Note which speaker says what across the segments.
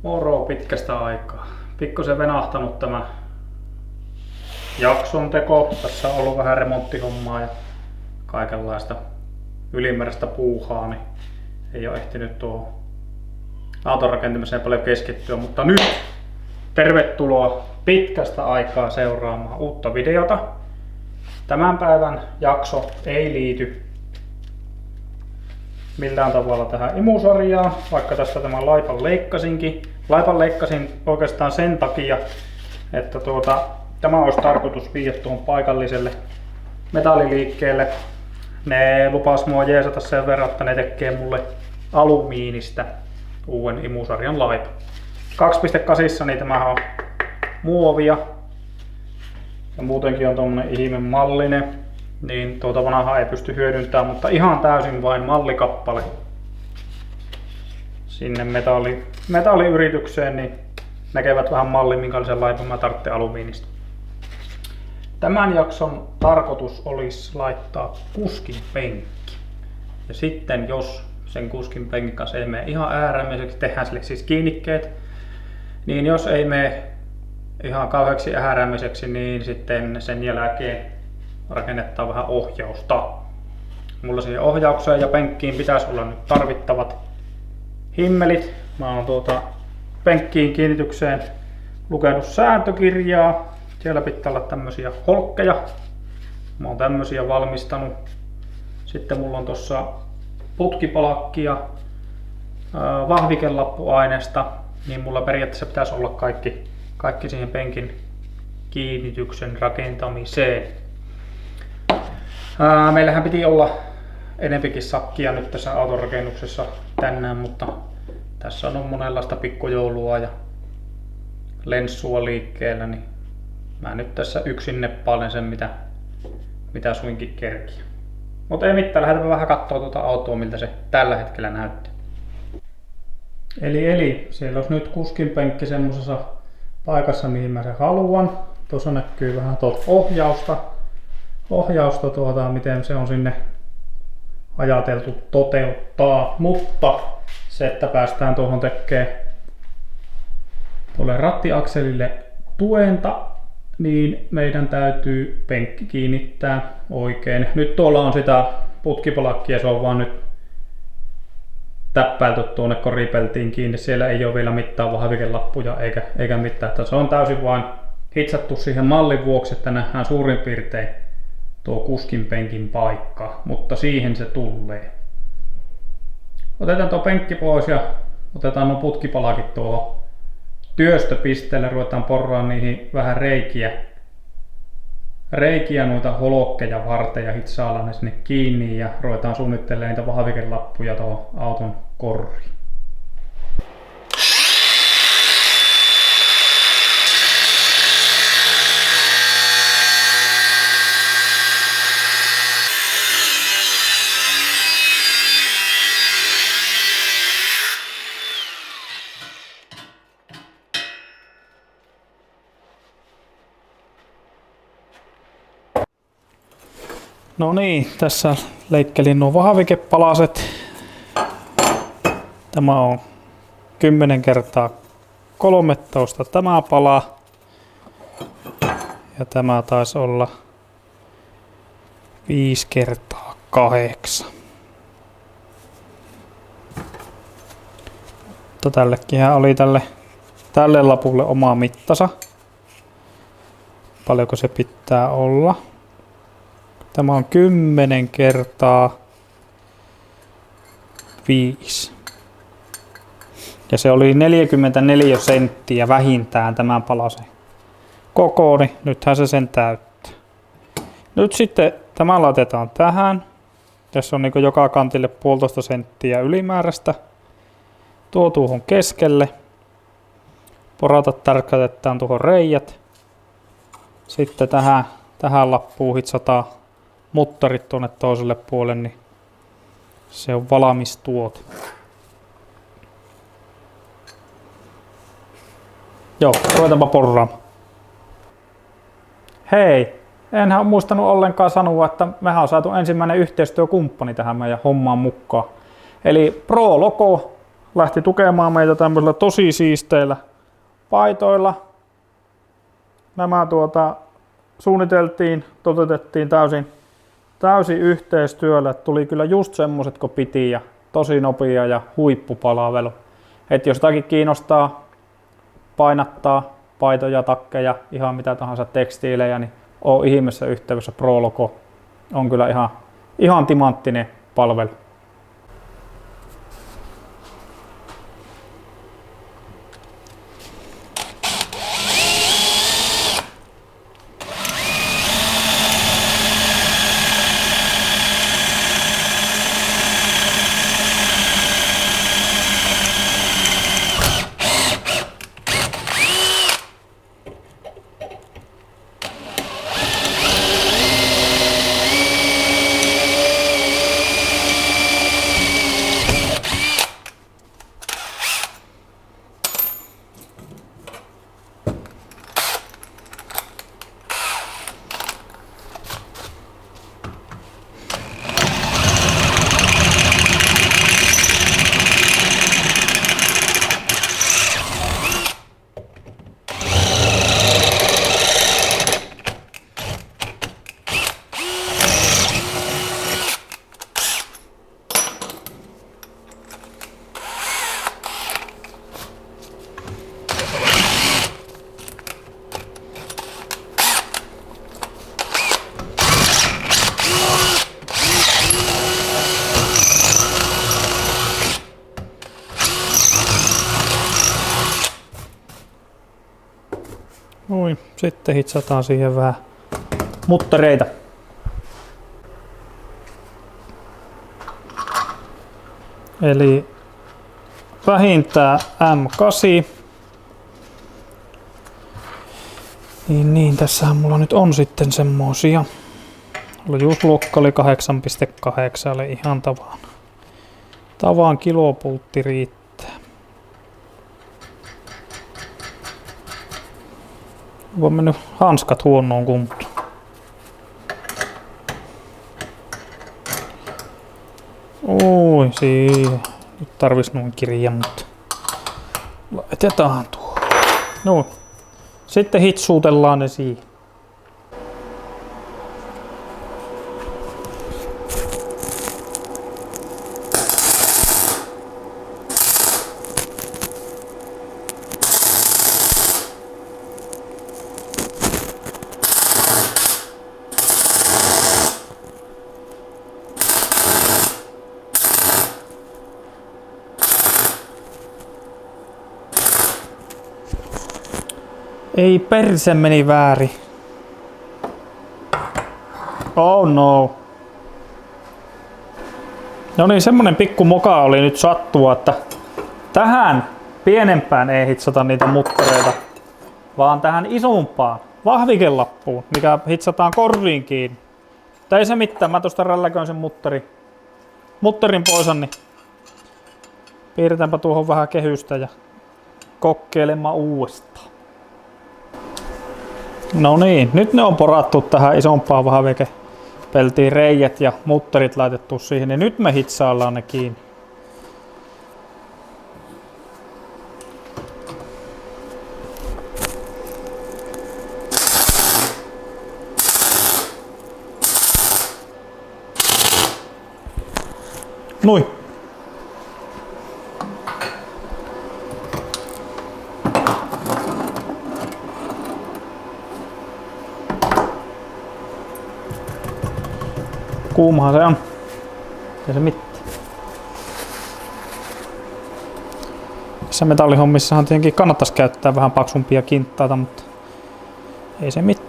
Speaker 1: Moro pitkästä aikaa. Pikkusen venahtanut tämä jakson teko. Tässä on ollut vähän remonttihommaa ja kaikenlaista ylimääräistä puuhaa, niin ei ole ehtinyt tuohon auton rakentamiseen paljon keskittyä, mutta nyt tervetuloa pitkästä aikaa seuraamaan uutta videota. Tämän päivän jakso ei liity millään tavalla tähän imusarjaan, vaikka tästä tämän laipan leikkasinkin. Laipan leikkasin oikeastaan sen takia, että tämä olisi tarkoitus viedä tuohon paikalliselle metalliliikkeelle. Ne lupas mua jeesata sen verran, että ne tekee mulle alumiinista uuden imusarjan laipan. 2.8 niin tämähän on muovia ja muutenkin on tommonen ihme mallinen, niin tuota vanhaa ei pysty hyödyntämään, mutta ihan täysin vain mallikappale sinne metalliyritykseen, niin näkevät vähän mallin, minkälaisen laipan mä tarvitsen alumiinista. Tämän jakson tarkoitus olisi laittaa kuskin penkki. Ja sitten jos sen kuskin penkin kanssa ei mene ihan äärämiseksi, tehdään sille siis kiinnikkeet, niin jos ei mene ihan kauheaksi äärämiseksi, niin sitten sen jälkeen rakennetaan vähän ohjausta. Mulla siihen ohjaukseen ja penkkiin pitäisi olla nyt tarvittavat himmelit. Mä oon penkkiin kiinnitykseen lukenut sääntökirjaa. Siellä pitää olla tämmösiä holkkeja. Mä oon tämmösiä valmistanut. Sitten mulla on tossa putkipalakkia, vahvikelappuaineesta, niin mulla periaatteessa pitäisi olla kaikki siihen penkin kiinnityksen rakentamiseen. Meillähän piti olla enempikin sakkia nyt tässä autorakennuksessa tänään, mutta tässä on monenlaista pikkujoulua ja lenssua liikkeellä, niin mä nyt tässä yksin neppailen sen mitä suinkin kerkiä. Mutta ei mitään, lähdetään vähän kattoo tuota autoa, miltä se tällä hetkellä näyttää. Eli siellä olisi nyt kuskin penkki semmosessa paikassa, mihin mä sen haluan. Tuossa näkyy vähän tuota ohjausta miten se on sinne ajateltu toteuttaa, mutta se, että päästään tuohon tekemään tuolle rattiakselille tuenta, niin meidän täytyy penkki kiinnittää oikein. Nyt tuolla on sitä putkipalakkia, se on vaan nyt täppäilty tuonne, kun ripeltiin kiinni. Siellä ei ole vielä mitään vahvikelappuja eikä mitään. Se on täysin vain hitsattu siihen mallin vuoksi, että nähdään suurin piirtein tuo kuskin penkin paikka, mutta siihen se tulee. Otetaan tuo penkki pois ja otetaan nuo putkipalakit tuohon työstöpisteelle, ruvetaan porraan niihin vähän reikiä noita holokkeja varten ja hitsaillaan ne sinne kiinni ja ruvetaan suunnittelemaan niitä vahvikelappuja tuohon auton korriin. No niin, tässä leikkelin nuo vahvikepalaset. Tämä on 10 × 13 tämä pala. Ja tämä taisi olla 5 kertaa 8. Mutta tällekinhän oli tälle lapulle oma mittansa. Paljonko se pitää olla? Tämä on 10 kertaa 5. Ja se oli 44 senttiä vähintään tämän palasen koko, niin nythän se sen täyttää. Nyt sitten tämä laitetaan tähän. Tässä on niin joka kantille 1,5 senttiä ylimääräistä. Tuo tuohon keskelle. Porata tarkatetaan tuohon reijät. Sitten tähän lappuun hitsataan muttarit tuonne toiselle puolelle, niin se on valmis tuote. Joo, ruvetaanpa porraamaan. Hei, enhän ole muistanut ollenkaan sanoa, että mehän on saatu ensimmäinen yhteistyökumppani tähän meidän hommaan mukaan. Eli Pro Logo lähti tukemaan meitä tämmöisillä tosi siisteillä paitoilla. Nämä suunniteltiin, toteutettiin täysin yhteistyöllä. Tuli kyllä just semmoset kun piti ja tosi nopea ja huippupalvelu. Et jos jotakin kiinnostaa painattaa paitoja, takkeja, ihan mitä tahansa tekstiilejä, niin oo ihmeessä yhteydessä. Pro Logo on kyllä ihan timanttinen palvelu. Noin, sitten hitsataan siihen vähän muttareita. Eli vähintään M8. Niin, tässähän mulla nyt on sitten semmosia. Luokka oli 8,8, eli ihan tavan kilopultti riittää. On mennyt hanskat huonoon kuntoon. Oi, siihen. Nyt tarvis noin kirjan, mutta laitetaan tuo. No. Sitten hitsuutellaan ne siihen. Ei perse, meni väärin. Oh no. No niin, semmonen pikku moka oli nyt sattua, että tähän pienempään ei hitsata niitä muttareita, vaan tähän isompaan vahvikelappuun, mikä hitsataan korviin kiinni. Tai ei se mitään, mä tosta rälläköin sen muttarin pois, niin piirretäänpä tuohon vähän kehystä ja kokeilemaan uudestaan. No niin, nyt ne on porattu tähän isompaan vahvikepeltiin reijät ja muttarit laitettu siihen, niin nyt me hitsaillaan ne kiinni. Kuumahan se on. Ei se mitään. Tässä metallihommissahan tietenkin kannattaisi käyttää vähän paksumpia kinttaita, mutta ei se mitään.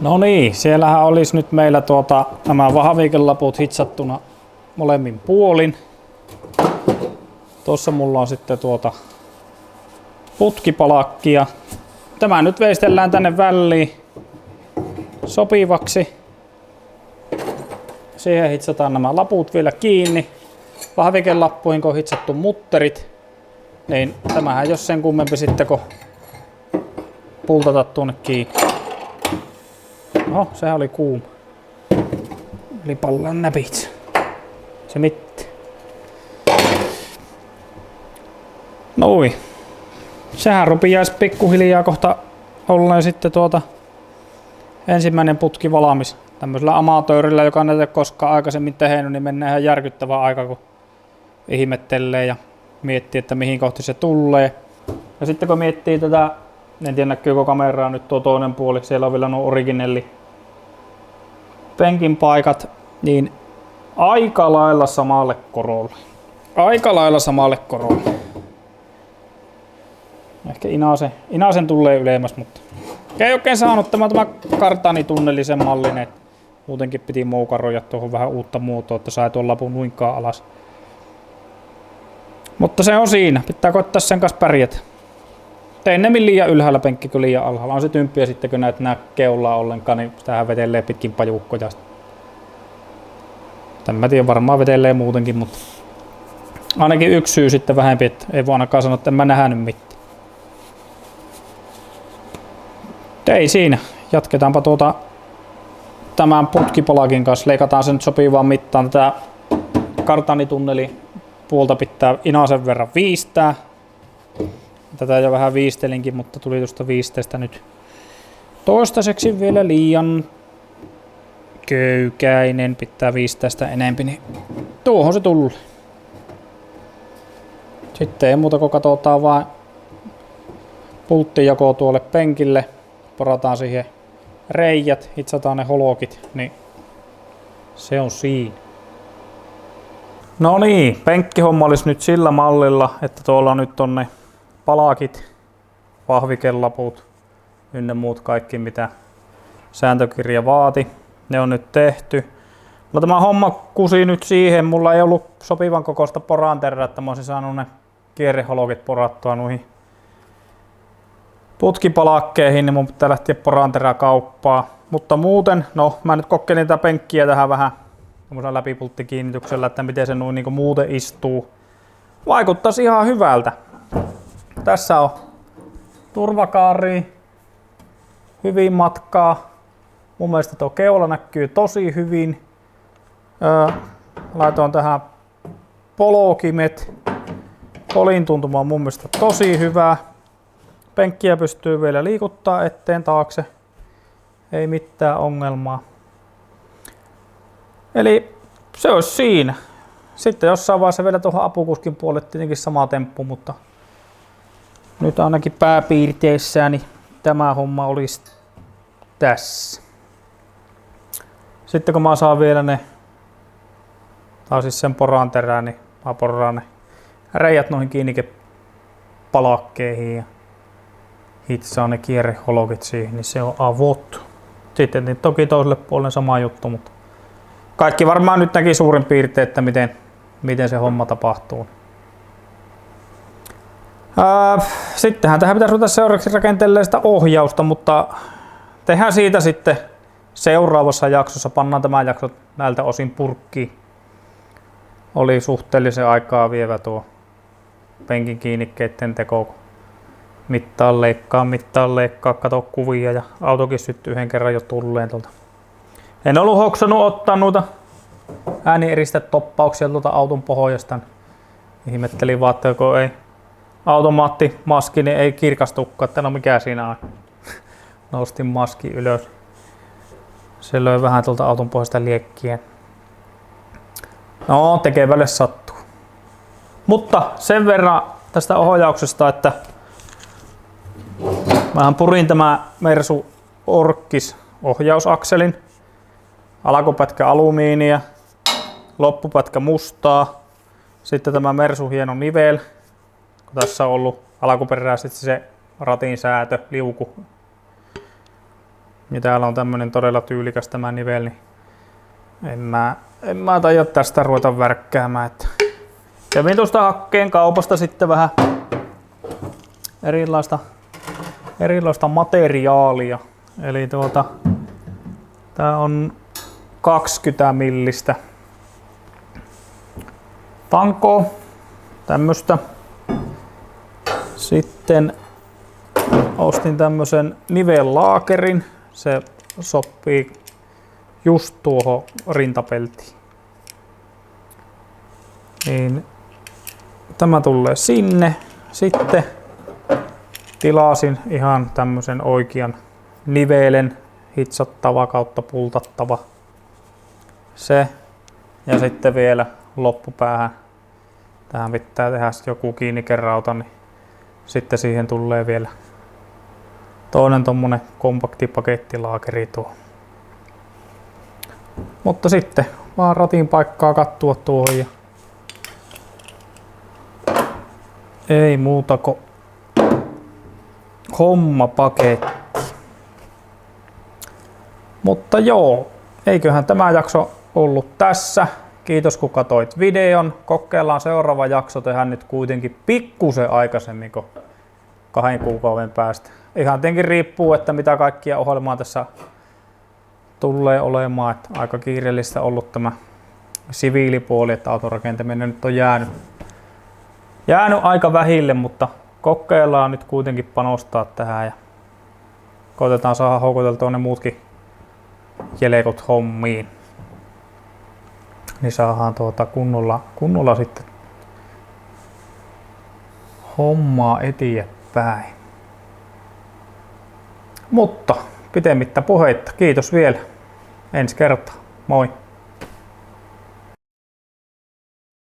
Speaker 1: No niin, siellähän olisi nyt meillä nämä vahaviikelaput hitsattuna molemmin puolin. Tuossa mulla on sitten putkipalakkia. Tämä nyt veistellään tänne väliin sopivaksi. Siihen hitsataan nämä laput vielä kiinni. Vahaviikelappuihin kun on hitsattu mutterit, niin tämähän jos sen kummempi sitten kun pultata tuonne kiinni. No, sehän oli kuuma. Eli pallaan näpitse. Se mitti. Noin. Sehän rupiaisi pikkuhiljaa kohta olleen sitten ensimmäinen putki valmis. Tämmöisellä amatöörillä, joka näitä koskaan aikaisemmin tehnyt, niin mennään ihan järkyttävä aika, kun ihmettelee ja miettii, että mihin kohti se tulee. Ja sitten kun miettii tätä, en tiedä näkyykö kameraa nyt tuo toinen puoli, siellä on vielä nuo originelli penkin paikat, niin aika lailla samalle korolle. Aika lailla samalle korolle. Ehkä Inasen tulee ylemmäs, mutta ei oikein saanut tämä kartanitunneli sen mallinen. Muutenkin piti moukaroida tuohon vähän uutta muotoa, että sai tuon lapun nuinkaan alas. Mutta se on siinä. Pitää koittaa sen kanssa pärjätä. Tein ne liian ylhäällä penkki kuin liian alhaalla. On se tymppiä sitten, kun näet nää keulaa ollenkaan, niin sitähän vetelee pitkin pajuukkoja. En mä tiedä, varmaan vetelee muutenkin, mutta ainakin yksi syy sitten vähempi, että ei voi ainakaan sanoa, että en mä nähnyt mitään. Ei siinä. Jatketaanpa tämän putkipalakin kanssa. Leikataan sen sopivaan mittaan. Tätä kartanitunneli puolta pitää Inasen verran viistää. Tätä jo vähän viistelinkin, mutta tuli tuosta viisteestä nyt toistaiseksi vielä liian köykäinen. Pitää viistää sitä enempi, niin tuohon se tullut. Sitten ei muuta kuin katsotaan vaan pulttijako tuolle penkille. Porataan siihen reijät, hitsataan ne holokit, niin se on siinä. No niin, penkkihomma olisi nyt sillä mallilla, että tuolla nyt on ne palakit, vahvikelaput ynnä muut kaikki mitä sääntökirja vaati. Ne on nyt tehty. No tämä homma kusi nyt siihen, mulla ei ollut sopivan kokoista poranterää, että mä olisin saanut ne kierreholokit porattua noihin putkipalakkeihin, niin mun pitää lähteä poranterää kauppaa. Mutta muuten, no mä nyt kokeilin tätä penkkiä tähän vähän läpipulttikiinnityksellä, että miten se noin niin muuten istuu. Vaikuttaisi ihan hyvältä. Tässä on turvakaari, hyvin matkaa. Mun mielestä tuo keula näkyy tosi hyvin. Laitoin tähän polokimet. Kolin tuntuma on mun mielestä tosi hyvä. Penkkiä pystyy vielä liikuttaa eteen taakse. Ei mitään ongelmaa. Eli se olisi siinä. Sitten jossain vaiheessa vielä tuohon apukuskin puolelle tietenkin sama temppu, mutta nyt ainakin pääpiirteissään niin tämä homma olisi tässä. Sitten kun mä saan vielä ne, tai siis sen poranterään, niin mä porraan ne reijät noihin kiinnikepalakkeihin ja hitsaan ne kierreholokit siihen, niin se on avot. Sitten niin toki toiselle puolelle sama juttu, mutta kaikki varmaan nyt näki suurin piirtein, että miten se homma tapahtuu. Sittenhän tähän pitäisi ruveta seuraavaksi rakentelemaan sitä ohjausta, mutta tehdään siitä sitten seuraavassa jaksossa pannaan tämä jakso näiltä osin purkkiin. Oli suhteellisen aikaa vievä tuo penkin kiinnikkeiden teko. Mittaan leikkaa, kato kuvia ja autokin syttyi yhden kerran jo tulleen tuolta. En ollut hoksannut ottaa noita äänieristetoppauksia tuolta auton pohjasta. Ihmettelin vaan, että kun ei automaattimaski, niin ei kirkastukaan, että no mikä siinä on. Nostin maski ylös. Se löi vähän tuolta auton pohjasta liekkiä. No, tekevälle sattuu. Mutta sen verran tästä ohjauksesta, että mähän purin tämä Mersu Orkkis ohjausakselin. Alkupätkä alumiinia, loppupätkä mustaa. Sitten tämä Mersu hieno nivel. Kun tässä on ollut alkuperäisesti se ratin säätö, liuku. Ja täällä on tämmönen todella tyylikäs tämä nivel, niin en mä taida tästä ruveta värkkäämään. Että kävin tuosta hakkeen kaupasta sitten vähän erilaista materiaalia. Eli tää on 20 millistä tankoa, tämmöstä. Sitten ostin tämmösen nivellaakerin. Se sopii just tuohon rintapeltiin. Niin tämä tulee sinne. Sitten tilasin ihan tämmösen oikean nivelen, hitsattava kautta pultattava. Se ja sitten vielä loppupäähän. Tähän pitää tehdä joku kiinnikerauta, niin sitten siihen tulee vielä toinen tommonen kompakti pakettilaakeri tuo. Mutta sitten vaan ratin paikkaa kattua tuohon ja ei muuta kuin hommapaketti. Mutta joo, eiköhän tämä jakso ollut tässä. Kiitos kun katsoit videon. Kokeillaan seuraava jakso tehdä nyt kuitenkin pikkusen aikaisemmin kuin 2 kuukauden päästä. Ihan tietenkin riippuu, että mitä kaikkia ohjelmaa tässä tulee olemaan. Että aika kiireellistä ollut tämä siviilipuoli, että autorakentaminen nyt on jäänyt aika vähille, mutta kokeillaan nyt kuitenkin panostaa tähän ja koitetaan saada houkuteltua ne muutkin jelekot hommiin. Niin saadaan kunnolla sitten hommaa eteenpäin. Mutta pitemmittä puheitta. Kiitos vielä. Ensi kertaa. Moi.